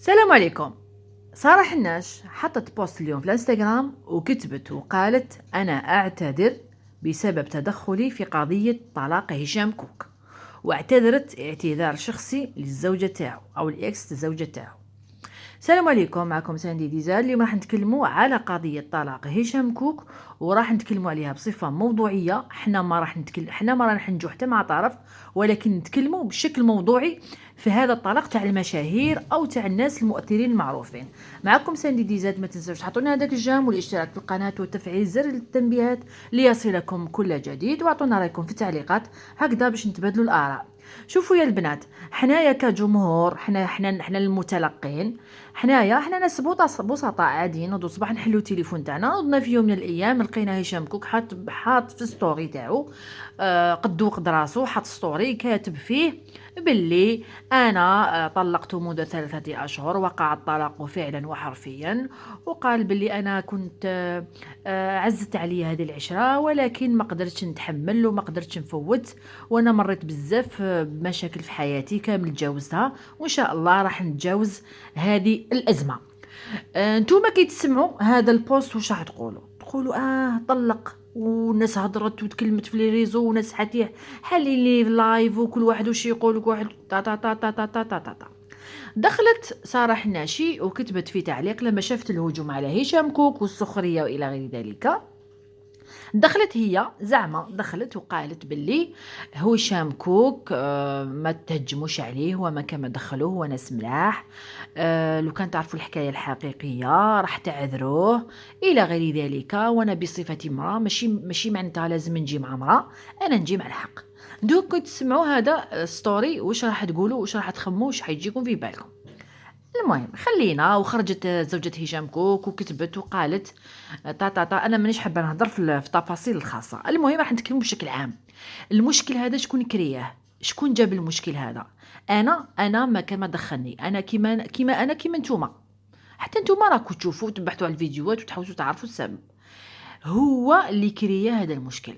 السلام عليكم. سارة حناش حطت بوست اليوم في الانستغرام وكتبت وقالت أنا أعتذر بسبب تدخلي في قضية طلاق هشام كوك، واعتذرت اعتذار شخصي للزوجة تاعو أو الإكس الزوجة تاعو. السلام عليكم، معكم ساندي ديزال. اليوم راح نتكلموا على قضية طلاق هشام كوك، وراح نتكلموا عليها بصفة موضوعية. حنا ما راح ننجو حتى مع طرف، ولكن نتكلموا بشكل موضوعي في هذا الطلاق تاع المشاهير او تاع الناس المؤثرين المعروفين. معكم ساندي ديزاد، ما تنسوش تحطونا هذاك الجام والاشتراك في القناه وتفعيل زر التنبيهات ليصلكم كل جديد، واعطونا رايكم في التعليقات هكذا باش نتبادلوا الاراء. شوفوا يا البنات، حنايا كجمهور، حنا المتلقين، حنا ناس بسطاء عاديين. نوضو الصباح نحلو التليفون تاعنا، نوضنا في يوم من الايام لقينا هشام كوك حاط في ستوري تاعو قدو قد راسو، حط ستوري كاتب فيه باللي انا طلقت منذ 3 اشهر، وقع الطلاق فعلا وحرفيا، وقال باللي انا كنت عزت عليا هذه العشره، ولكن ما قدرتش نتحمل وما قدرتش نفوت، وانا مريت بزاف بمشاكل في حياتي كامل تجاوزتها، وان شاء الله راح نتجاوز هذه الازمه. نتوما كي تسمعوا هذا البوست واش راح تقولوا طلق، والناس هضرت وتكلمت في لي ريزو، وناس حتى حالي لي لايف وكل واحد واش يقول، واحد تا تا تا تا تا تا تا تا. دخلت سارة حناشي وكتبت في تعليق لما شافت الهجوم على هشام كوك والسخرية والى غير ذلك، دخلت هي زعما دخلت وقالت باللي هشام كوك ما تهجموش عليه، هو ما كما دخلوه، هو ناس ملاح، لو كان تعرفوا الحكايه الحقيقيه راح تعذروه الى غير ذلك. وانا بصفتي امراه ماشي معناتها لازم نجي مع امراه، انا نجي مع الحق. دوك كنت تسمعوا هذا ستوري، واش راح تقولوا، واش راح تخموا، واش حيجيكم في بالكم؟ المهم خلينا. وخرجت زوجة هشام كوك وكتبت وقالت انا مانيش حابه نهضر في التفاصيل الخاصه. المهم راح نتكلم بشكل عام. المشكل هذا شكون كرياه؟ شكون جاب المشكل هذا؟ انا ما كما دخلني، انا كيما نتوما، حتى نتوما راكم تشوفوا وتبحثوا على الفيديوهات وتحاولوا تعرفوا السبب. هو اللي كريا هذا المشكل،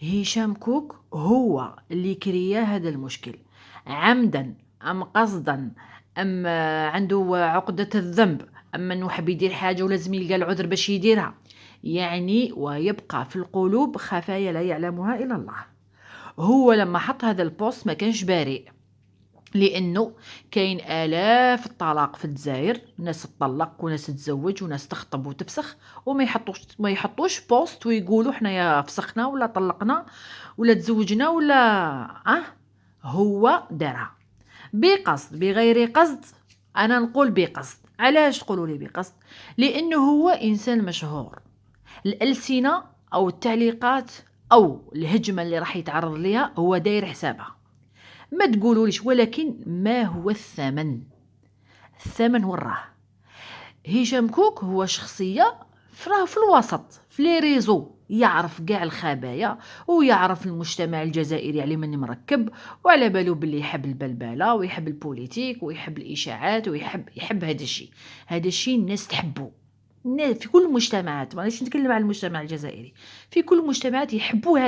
هشام كوك هو اللي كريا هذا المشكل، عمدا ام قصدا، ام عنده عقدة الذنب، اما انه حب يدير حاجة ولازم يلقى العذر باش يديرها، يعني ويبقى في القلوب خفايا لا يعلمها الا الله. هو لما حط هذا البوست ما كانش بارئ، لانه كاين الاف الطلاق في الجزائر، ناس تطلق وناس تتزوج وناس تخطب وتفسخ، وما يحطوش بوست ويقولوا حنايا فسخنا ولا طلقنا ولا تزوجنا ولا هو دارها بقصد بغير قصد. انا نقول بقصد. علاش تقولوا لي بقصد؟ لانه هو انسان مشهور، الالسنه او التعليقات او الهجمه اللي راح يتعرض ليها هو داير حسابها. ما تقولوليش، ولكن ما هو الثمن؟ الثمن وراه. هشام كوك هو شخصية فراه في الوسط في لي ريزو، يعرف كاع الخبايا ويعرف المجتمع الجزائري على من مركب، وعلى بالو باللي يحب البلبله ويحب البوليتيك ويحب الاشاعات ويحب هذا الشيء الناس تحبه. في كل المجتمعات، مانيش نتكلم عن المجتمع الجزائري، في كل المجتمعات يحبوا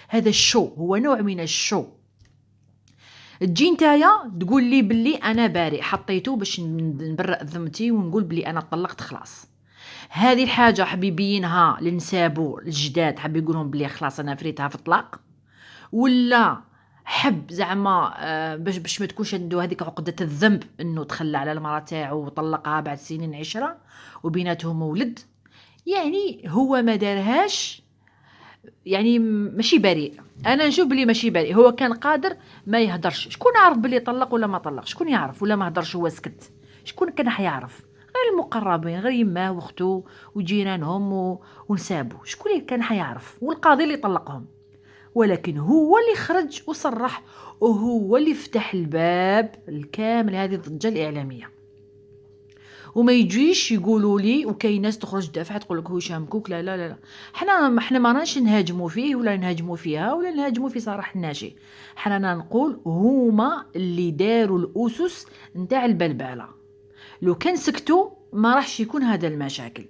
هذا الشو، هو نوع من الشو. تجي نتايا تقول لي باللي انا بارئ، حطيته باش نبرئ ذمتي ونقول باللي انا طلقت خلاص. هذه الحاجه حب يبينها لنسابو الجداد، حب يقولهم باللي خلاص انا فريتها في الطلاق، ولا حب زعما باش ما تكونش عنده هذيك عقده الذنب انه تخلى على المراه تاعو وطلقها بعد سنين عشرة وبيناتهم ولد. يعني هو ما دارهاش، يعني ماشي بريء. انا نشوف بلي ماشي بريء، هو كان قادر ما يهدرش. شكون عارف بلي طلق ولا ما طلق؟ شكون يعرف؟ ولا ما هدرش هو سكت؟ شكون كان حيعرف؟ غير المقربين، غير يماه واختو وجيرانهم ونسابو. شكون اللي كان حيعرف؟ والقاضي اللي طلقهم. ولكن هو اللي خرج وصرح، وهو اللي فتح الباب الكامل هذه الضجه الاعلاميه. وما يجيش يقولوا لي، وكاين ناس تخرج تدافع تقول لك هشام كوك لا لا لا. حنا ما راناش نهاجموا فيه ولا نهاجموا فيها ولا نهاجموا في صراح الناشي. حنا نقول هما اللي داروا الاسس نتاع البلبله. لو كان سكتوا ما راحش يكون هذا المشاكل.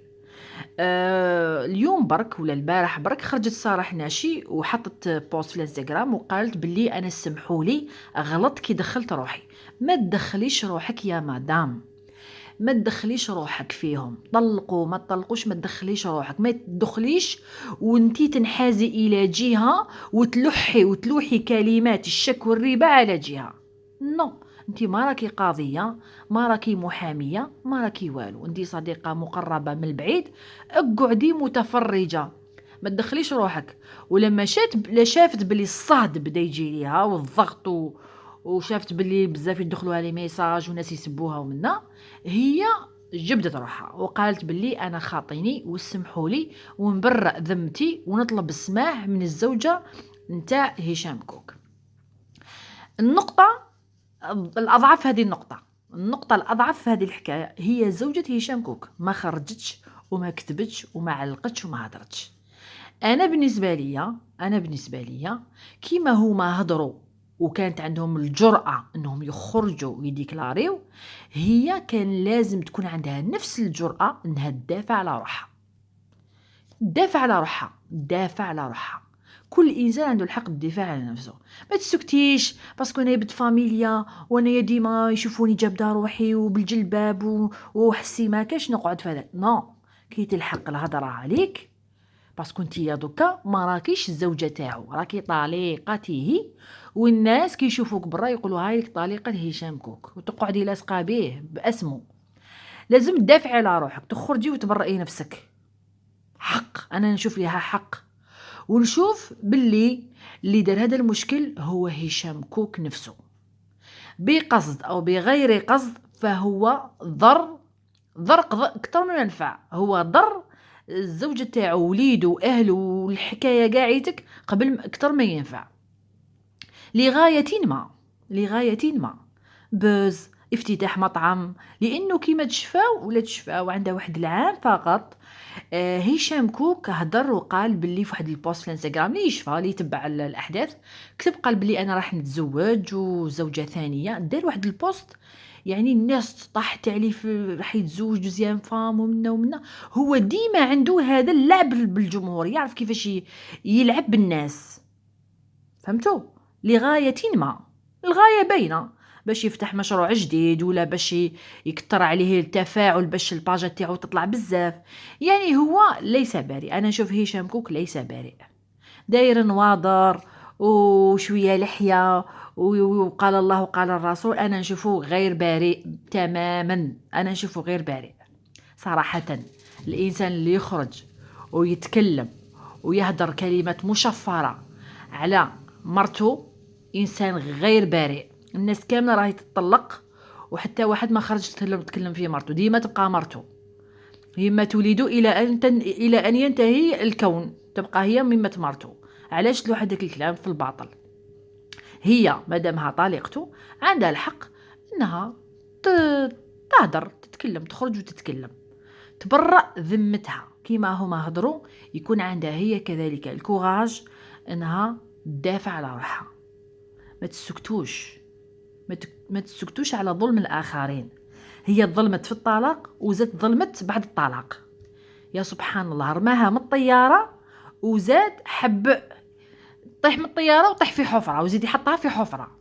اليوم برك ولا البارح برك خرجت سارة حناشي وحطت بوست في الانستغرام وقالت باللي انا سمحوا لي غلط كي دخلت روحي. ما تدخليش روحك يا مدام، ما تدخليش روحك فيهم، طلقوا ما تطلقوش، ما تدخليش روحك، ما تدخليش وانتي تنحازي الى جهه وتلوحي كلمات الشك والريبه على جهه. نو، انتي ما راكي قاضيه، ما راكي محاميه، ما راكي والو، انتي صديقه مقربه من البعيد، اقعدي متفرجه، ما تدخليش روحك. ولما شافت بلي الصهد بدا يجي ليها والضغط وشافت بلي بزاف يدخلوها لي ميساج وناس يسبوها ومنا، هي جبدت روحها وقالت بلي انا خاطيني وسمحوا لي ونبرأ ذمتي ونطلب السماح من الزوجه نتاع هشام كوك. النقطه الاضعف هذه النقطه الاضعف في هذه الحكايه هي زوجة هشام كوك، ما خرجتش وما كتبتش وما علقتش وما هضرتش. انا بالنسبه ليا كيما هما هضروا وكانت عندهم الجرأة انهم يخرجوا ويديكلاريو، هي كان لازم تكون عندها نفس الجرأة انها تدافع على روحها، تدافع على روحها. كل انسان عنده الحق بالدفاع على نفسه. ما تسكتيش باسكو انا بنت فاميليا وانا ديما يشوفوني جابده روحي وبالجلباب وحسي ما كاش نقعد في هذا. نو، كي تلحق الهضره عليك باسكو نتيا دوكا ما راكيش الزوجه تاعو، راكي طليقته، والناس كيشوفوك برا يقولوا هاي طليقه هشام كوك وتقعدي لاصقه به باسمه. لازم تدافعي على روحك، تخرجي وتبرئي نفسك. حق، انا نشوف ليها حق، ونشوف باللي اللي دار هذا المشكل هو هشام كوك نفسه، بقصد او بغير قصد، فهو ضر اكثر من منفع. هو ضر الزوجة تاعو وليدو واهله والحكايه قاعيتك قبل اكثر ما ينفع، لغايه ما بوز افتتاح مطعم، لانه كيما تشفاو عنده واحد العام فقط. هشام كوك هدر وقال باللي في واحد البوست في الانستغرام اللي يشفى اللي يتبع الاحداث، كتب قال باللي انا راح نتزوج وزوجه ثانيه. دار واحد البوست يعني الناس طاحت عليه في راح يتزوج دوزيام فام ومنا. هو ديما عنده هذا اللعب بالجمهور، يعرف كيفاش يلعب بالناس، فهمتوا؟ لغايه ما الغايه باينه، باش يفتح مشروع جديد ولا باش يكتر عليه التفاعل باش الباجة تاعو تطلع بزاف. يعني هو ليس بريء، انا نشوف هشام كوك ليس بريء، داير نواضر وشويه لحيه وقال الله وقال الرسول. انا نشوفه غير بريء تماما، انا نشوفه غير بريء صراحه. الانسان اللي يخرج ويتكلم ويهدر كلمات مشفره على مرته انسان غير بريء. الناس كامله راهي تطلق وحتى واحد ما خرج تكلم في مرته، ديما تبقى مرته هي ما تولد الى ان ينتهي الكون، تبقى هي مما مرته. علاش تلوح هذاك الكلام في الباطل؟ هي مادامها طليقته عندها الحق انها تهدر، تتكلم، تخرج وتتكلم، تبرأ ذمتها كيما هما هضروا. يكون عندها هي كذلك الكوراج انها تدافع على روحها. ما تسكتوش على ظلم الآخرين. هي ظلمت في الطلاق وزاد ظلمت بعد الطلاق. يا سبحان الله، رماها من الطيارة وزاد حب طيح من الطيارة وطيح في حفرة وزيد يحطها في حفرة.